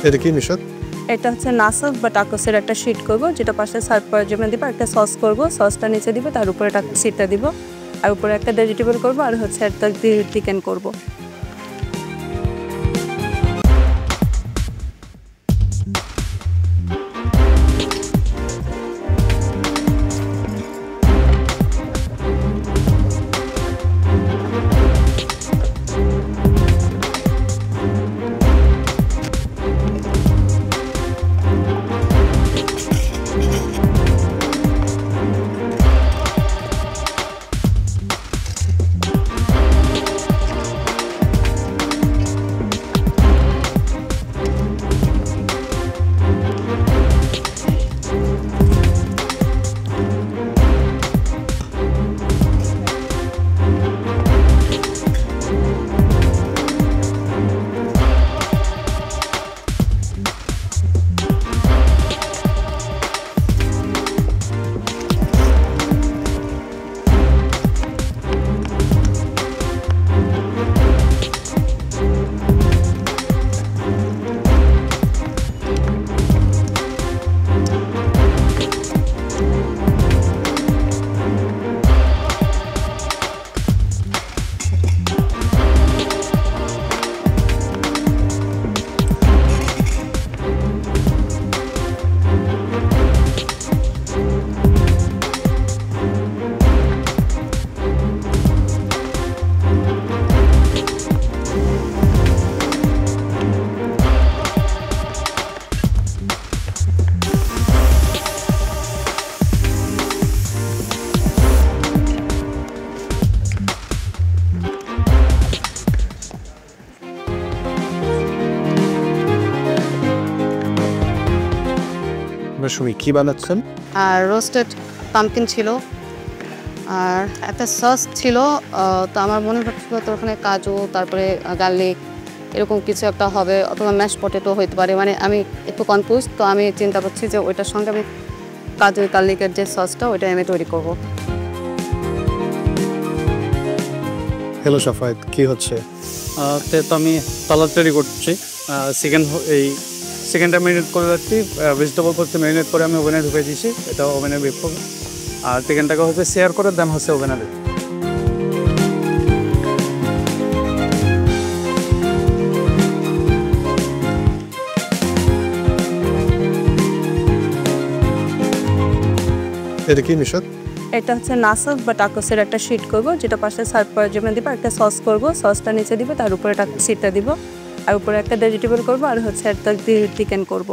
এটা কি নিশাত? এটা হচ্ছে নাসল বা টাকোসের একটা শিট করব, যেটা পাশে সার্ভ করার জন্য দিব। একটা সস করব, সসটা নিচে দিব, তার উপরে শিটটা দিব, আর উপরে একটা ভেজিটেবল করব, আর হচ্ছে একটা চিকেন করব। শুনি কি বানাচ্ছেন? আর রোস্টেড পাম্পকিন ছিল, আর একটা সস ছিল। তো আমার মনে হচ্ছিল তো ওখানে কাজু, তারপরে গার্লিক এরকম কিছু একটা হবে, অথবা ম্যাশ পটেটো হইতে পারে। মানে আমি একটু কনফিউজ, তো আমি চিন্তা করছি যে ওইটার সঙ্গে আমি কাজু গার্লিকের যে সসটা ওইটা আমি তৈরি করব। হ্যালো সাফায়েত, কি হচ্ছে? তো আমি সালাদ তৈরি করছি। চিকেনটা ম্যারিনেট করে রাখছি, ভেজিটেবল করতে ম্যারিনেট করে আমি ওভেনে ঢুকে দিয়েছি। এটা ওভেনে বেক করবো, আর চিকেনটাকে হচ্ছে শেয়ার করে দেন হচ্ছে ওভেনে দেব। এটা কি নিশাত? এটা হচ্ছে নাসল বা টাকোসের একটা শিট করব, যেটা পাশে সার্ভ করার জন্য দিব। একটা সস করব, সসটা নিচে দিব, তার উপরে শিটটা দিব, আর উপরে একটা ভেজিটেবল করব, আর হচ্ছে একটা চিকেন করব।